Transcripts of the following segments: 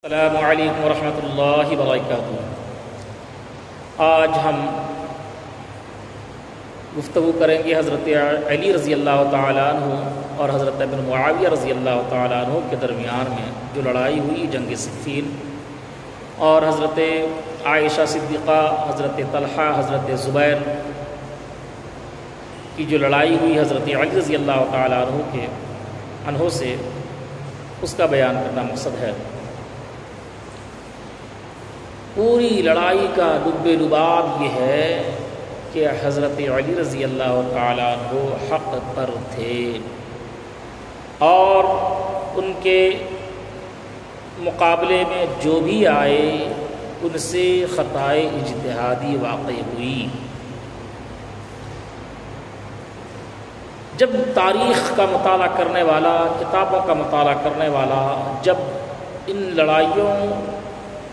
السلام علیکم ورحمۃ اللہ وبرکاتہ۔ آج ہم گفتگو کریں گے حضرت علی رضی اللہ تعالیٰ عنہ اور حضرت ابن معاویہ رضی اللہ تعالیٰ عنہ کے درمیان میں جو لڑائی ہوئی جنگ صفین، اور حضرت عائشہ صدیقہ، حضرت طلحہ، حضرت زبیر کی جو لڑائی ہوئی حضرت علی رضی اللہ تعالیٰ عنہ سے، اس کا بیان کرنا مقصد ہے۔ پوری لڑائی کا لب لباب یہ ہے کہ حضرت علی رضی اللہ تعالیٰ عنہ حق پر تھے، اور ان کے مقابلے میں جو بھی آئے ان سے خطائے اجتہادی واقع ہوئی۔ جب تاریخ کا مطالعہ کرنے والا، کتابوں کا مطالعہ کرنے والا جب ان لڑائیوں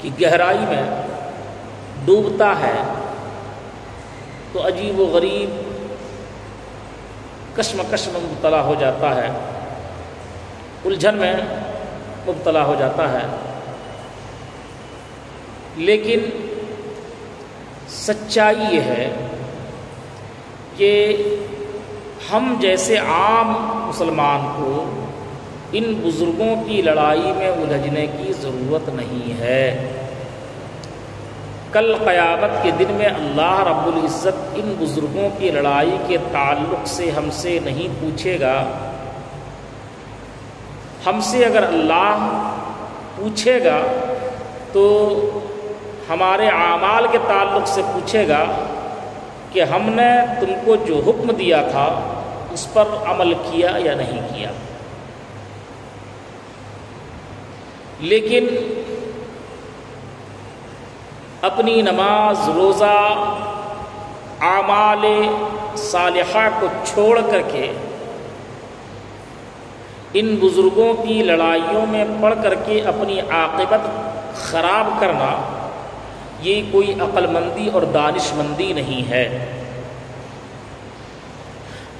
کی گہرائی میں ڈوبتا ہے تو عجیب و غریب کشمکش میں مبتلا ہو جاتا ہے، الجھن میں مبتلا ہو جاتا ہے۔ لیکن سچائی یہ ہے کہ ہم جیسے عام مسلمان کو ان بزرگوں کی لڑائی میں الجھنے کی ضرورت نہیں ہے۔ کل قیامت کے دن میں اللہ رب العزت ان بزرگوں کی لڑائی کے تعلق سے ہم سے نہیں پوچھے گا۔ ہم سے اگر اللہ پوچھے گا تو ہمارے اعمال کے تعلق سے پوچھے گا کہ ہم نے تم کو جو حکم دیا تھا اس پر عمل کیا یا نہیں کیا۔ لیکن اپنی نماز، روزہ، اعمال صالحہ کو چھوڑ کر کے ان بزرگوں کی لڑائیوں میں پڑھ کر کے اپنی عاقبت خراب کرنا، یہ کوئی عقل مندی اور دانش مندی نہیں ہے۔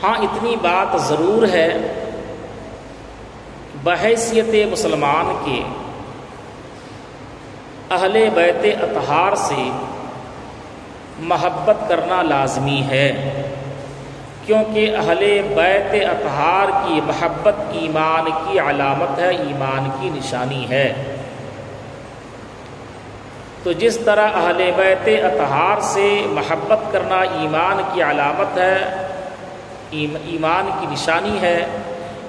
ہاں اتنی بات ضرور ہے، بحیثیت مسلمان کے اہل بیت اطہار سے محبت کرنا لازمی ہے، کیونکہ اہل بیت اطہار کی محبت ایمان کی علامت ہے، ایمان کی نشانی ہے۔ تو جس طرح اہل بیت اطہار سے محبت کرنا ایمان کی علامت ہے، ایمان کی نشانی ہے،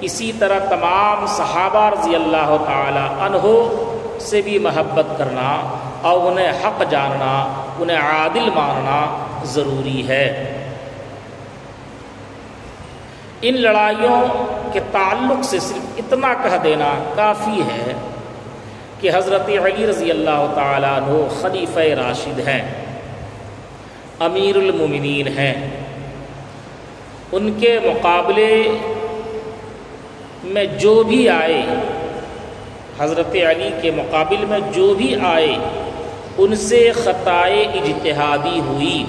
اسی طرح تمام صحابہ رضی اللہ تعالی عنہ سے بھی محبت کرنا اور انہیں حق جاننا، انہیں عادل ماننا ضروری ہے۔ ان لڑائیوں کے تعلق سے صرف اتنا کہہ دینا کافی ہے کہ حضرت علی رضی اللہ تعالیٰ عنہ خلیفہ راشد ہیں، امیر المومنین ہیں۔ ان کے مقابلے میں جو بھی آئے، حضرت علی کے مقابل میں جو بھی آئے ان سے خطائے اجتہادی ہوئی،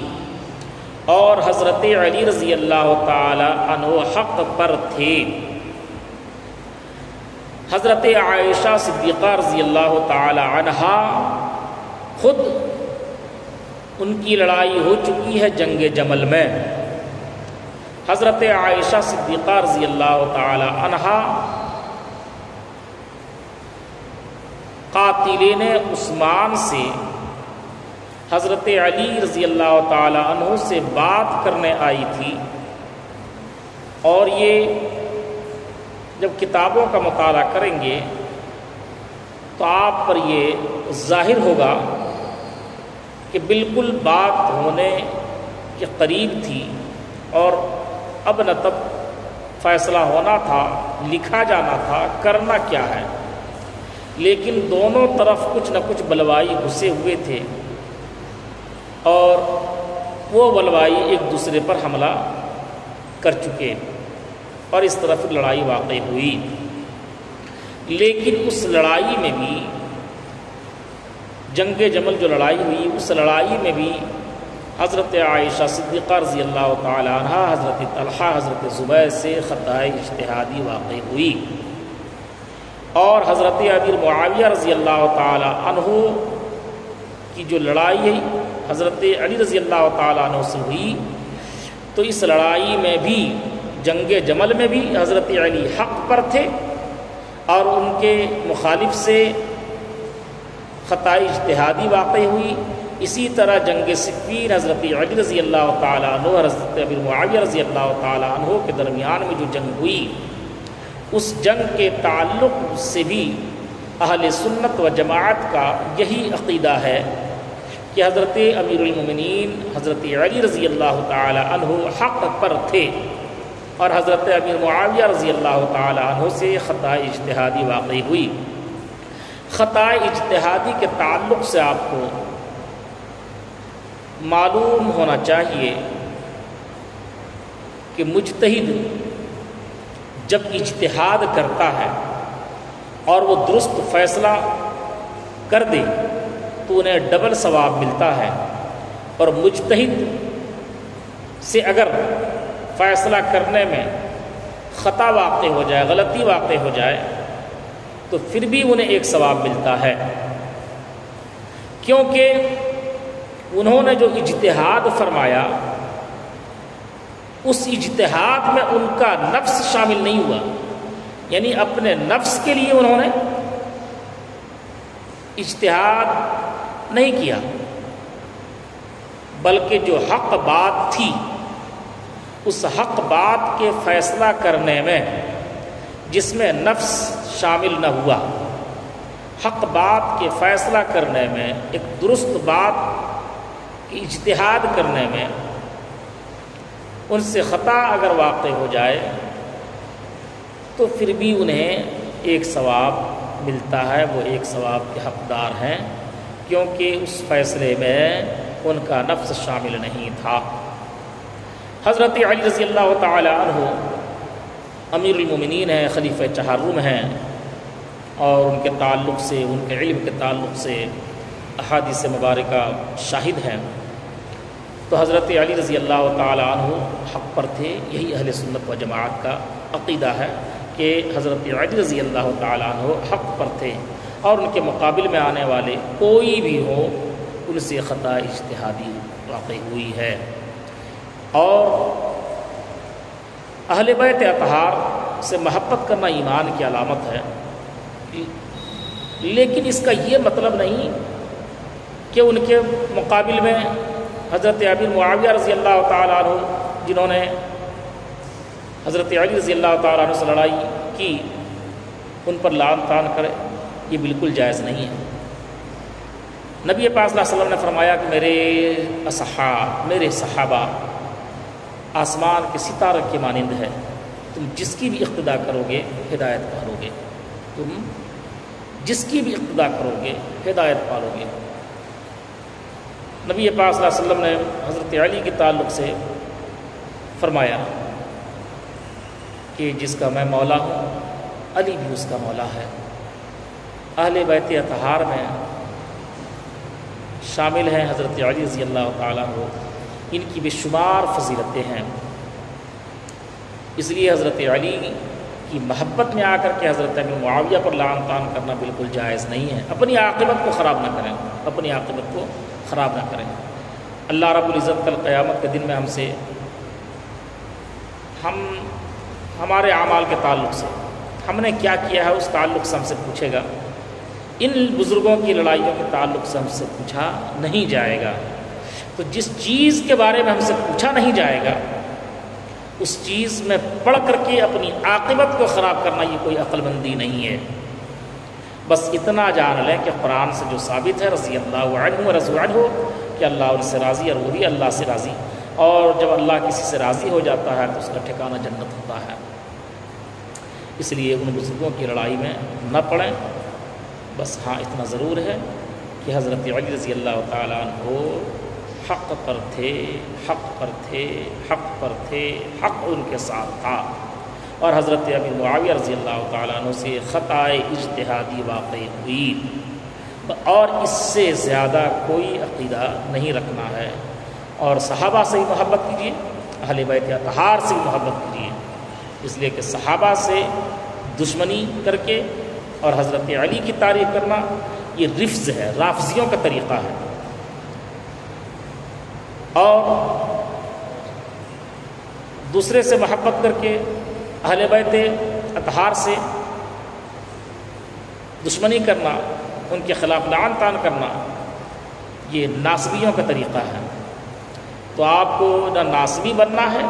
اور حضرت علی رضی اللہ تعالی عنہ حق پر تھے۔ حضرت عائشہ صدیقہ رضی اللہ تعالی عنہا خود ان کی لڑائی ہو چکی ہے جنگ جمل میں۔ حضرت عائشہ صدیقہ رضی اللہ تعالی عنہا قاتلین عثمان سے حضرت علی رضی اللہ تعالی عنہ سے بات کرنے آئی تھی، اور یہ جب کتابوں کا مطالعہ کریں گے تو آپ پر یہ ظاہر ہوگا کہ بالکل بات ہونے کے قریب تھی، اور اب نہ تب فیصلہ ہونا تھا، لکھا جانا تھا، کرنا کیا ہے۔ لیکن دونوں طرف کچھ نہ کچھ بلوائی گھسے ہوئے تھے، اور وہ بلوائی ایک دوسرے پر حملہ کر چکے، اور اس طرف لڑائی واقع ہوئی۔ لیکن اس لڑائی میں بھی، جنگ جمل جو لڑائی ہوئی، اس لڑائی میں بھی حضرت عائشہ صدیقہ رضی اللہ تعالی عنہ، حضرت طلحہ، حضرت زبیر سے خطائے اجتہادی واقع ہوئی، اور حضرت امیر معاویہ رضی اللہ تعالی عنہ کی جو لڑائی ہے حضرت علی رضی اللہ تعالی عنہ سے ہوئی، تو اس لڑائی میں بھی، جنگ جمل میں بھی حضرت علی حق پر تھے اور ان کے مخالف سے خطا اجتہادی واقع ہوئی۔ اسی طرح جنگ صفین حضرت علی رضی اللہ تعالیٰ عنہ اور حضرت امیر معاویہ رضی اللہ تعالیٰ عنہ کے درمیان میں جو جنگ ہوئی، اس جنگ کے تعلق سے بھی اہل سنت و جماعت کا یہی عقیدہ ہے کہ حضرت امیر المومنین حضرت علی رضی اللہ تعالیٰ عنہ حق پر تھے اور حضرت امیر معاویہ رضی اللہ تعالیٰ عنہ سے خطا اجتہادی واقع ہوئی۔ خطا اجتہادی کے تعلق سے آپ کو معلوم ہونا چاہیے کہ مجتہد جب اجتہاد کرتا ہے اور وہ درست فیصلہ کر دے تو انہیں ڈبل ثواب ملتا ہے، اور مجتہد سے اگر فیصلہ کرنے میں خطا واقع ہو جائے، غلطی واقع ہو جائے، تو پھر بھی انہیں ایک ثواب ملتا ہے، کیونکہ انہوں نے جو اجتہاد فرمایا اس اجتہاد میں ان کا نفس شامل نہیں ہوا، یعنی اپنے نفس کے لیے انہوں نے اجتہاد نہیں کیا، بلکہ جو حق بات تھی اس حق بات کے فیصلہ کرنے میں جس میں نفس شامل نہ ہوا، حق بات کے فیصلہ کرنے میں، ایک درست بات کی اجتہاد کرنے میں ان سے خطا اگر واقع ہو جائے تو پھر بھی انہیں ایک ثواب ملتا ہے، وہ ایک ثواب کے حقدار ہیں، کیونکہ اس فیصلے میں ان کا نفس شامل نہیں تھا۔ حضرت علی رضی اللہ تعالی عنہ امیر المومنین ہیں، خلیفہ چہارم ہیں، اور ان کے تعلق سے، ان کے علم کے تعلق سے احادیث مبارکہ شاہد ہیں، تو حضرت علی رضی اللہ تعالی عنہ حق پر تھے۔ یہی اہل سنت و جماعت کا عقیدہ ہے کہ حضرت علی رضی اللہ تعالی عنہ حق پر تھے، اور ان کے مقابل میں آنے والے کوئی بھی ہو ان سے خطا اجتہادی واقع ہوئی ہے۔ اور اہل بیت اطہار سے محبت کرنا ایمان کی علامت ہے، لیکن اس کا یہ مطلب نہیں کہ ان کے مقابل میں حضرت امیر معاویہ رضی اللہ تعالیٰ عنہ جنہوں نے حضرت علی رضی اللہ تعالیٰ عنہ سے لڑائی کی ان پر لعن طعن کرے، یہ بالکل جائز نہیں ہے۔ نبی پاک صلی اللہ علیہ وسلم نے فرمایا کہ میرے صحابہ آسمان کے ستارے کے مانند ہے، تم جس کی بھی اقتدا کرو گے ہدایت پالو گے، تم جس کی بھی اقتدا کرو گے ہدایت پالو گے۔ نبی پاک صلی اللہ علیہ وسلم نے حضرت علی کے تعلق سے فرمایا کہ جس کا میں مولا ہوں علی بھی اس کا مولا ہے۔ اہل بیت اطہار میں شامل ہیں حضرت علی رضی اللہ تعالیٰ عنہ، ان کی بے شمار فضیلتیں ہیں، اس لیے حضرت علی کی محبت میں آ کر کے حضرت امیر معاویہ پر لعن طعن کرنا بالکل جائز نہیں ہے۔ اپنی عاقبت کو خراب نہ کریں، اپنی عاقبت کو خراب نہ کریں۔ اللہ رب العزت کل قیامت کے دن میں ہم سے ہمارے اعمال کے تعلق سے ہم نے کیا کیا ہے اس تعلق سے ہم سے پوچھے گا۔ ان بزرگوں کی لڑائیوں کے تعلق سے ہم سے پوچھا نہیں جائے گا، تو جس چیز کے بارے میں ہم سے پوچھا نہیں جائے گا اس چیز میں پڑھ کر کے اپنی عاقبت کو خراب کرنا یہ کوئی عقل مندی نہیں ہے۔ بس اتنا جان لیں کہ قرآن سے جو ثابت ہے رضی اللہ عنہ ورضوا عنہ کہ اللہ ان سے راضی اور وہ بھی اللہ سے راضی، اور جب اللہ کسی سے راضی ہو جاتا ہے تو اس کا ٹھکانہ جنت ہوتا ہے۔ اس لیے ان بزرگوں کی لڑائی میں نہ پڑیں۔ بس ہاں اتنا ضرور ہے کہ حضرت علی رضی اللہ تعالیٰ عنہ حق پر تھے، حق پر تھے، حق پر تھے، حق ان کے ساتھ تھا، اور حضرت امیر معاویہ رضی اللہ تعالیٰ عنہ سے خطا اجتہادی واقع ہوئی، اور اس سے زیادہ کوئی عقیدہ نہیں رکھنا ہے۔ اور صحابہ سے ہی محبت کیجیے، اہل بیت اطہار سے ہی محبت کیجیے، اس لیے کہ صحابہ سے دشمنی کر کے اور حضرت علی کی تعریف کرنا یہ رفض ہے، رافضیوں کا طریقہ ہے۔ اور دوسرے سے محبت کر کے اہل بیت اطہار سے دشمنی کرنا، ان کے خلاف لعن طعن کرنا، یہ ناصبیوں کا طریقہ ہے۔ تو آپ کو نہ ناصبی بننا ہے،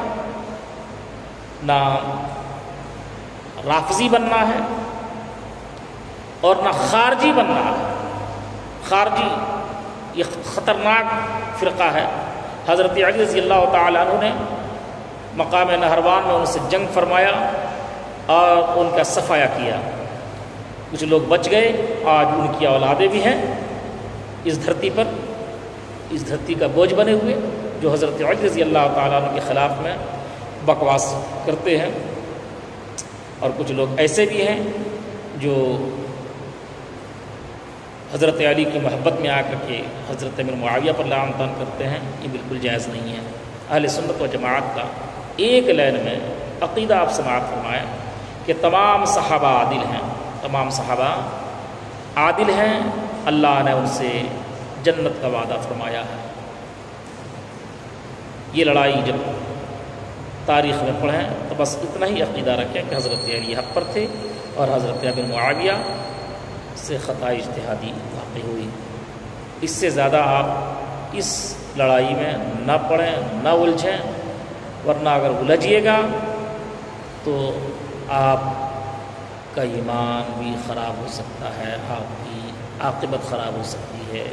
نہ رافضی بننا ہے، اور نہ خارجی بننا ہے۔ خارجی یہ خطرناک فرقہ ہے۔ حضرت علی رضی اللہ تعالیٰ عنہ نے مقام نہروان میں ان سے جنگ فرمایا اور ان کا صفایا کیا۔ کچھ لوگ بچ گئے، آج ان کی اولادیں بھی ہیں اس دھرتی پر، اس دھرتی کا بوجھ بنے ہوئے، جو حضرت علی رضی اللہ تعالیٰ عنہ کے خلاف میں بکواس کرتے ہیں۔ اور کچھ لوگ ایسے بھی ہیں جو حضرت علی کی محبت میں آ کر کے حضرت امیر معاویہ پر لعن طعن کرتے ہیں۔ یہ بالکل جائز نہیں ہے۔ اہل سنت و جماعت کا ایک لائن میں عقیدہ آپ سماعت فرمائیں کہ تمام صحابہ عادل ہیں، تمام صحابہ عادل ہیں، اللہ نے ان سے جنت کا وعدہ فرمایا ہے۔ یہ لڑائی جب تاریخ میں پڑھیں تو بس اتنا ہی عقیدہ رکھیں کہ حضرت علی حق پر تھے اور حضرت امیر معاویہ سے خطا اجتہادی واقع ہوئی۔ اس سے زیادہ آپ اس لڑائی میں نہ پڑیں، نہ الجھیں، ورنہ اگر الجھیے گا تو آپ کا ایمان بھی خراب ہو سکتا ہے، آپ کی عاقبت خراب ہو سکتی ہے،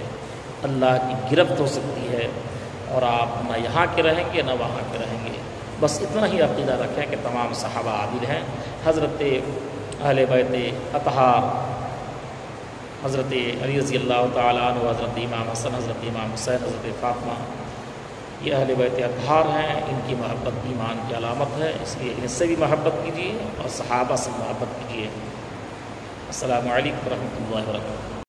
اللہ کی گرفت ہو سکتی ہے، اور آپ نہ یہاں کے رہیں گے نہ وہاں کے رہیں گے۔ بس اتنا ہی عقیدہ رکھیں کہ تمام صحابہ عادل ہیں۔ حضرت اہل بیت اطہار، حضرت علی رضی اللہ تعالیٰ عنہ، حضرت امام حسن، حضرت امام حسین، حضرت فاطمہ، یہ اہل بیت اطہار ہیں۔ ان کی محبت ایمان کی علامت ہے، اس لیے ان سے بھی محبت کیجیے اور صحابہ سے محبت کیجیے۔ السلام علیکم ورحمۃ اللہ وبرکاتہ۔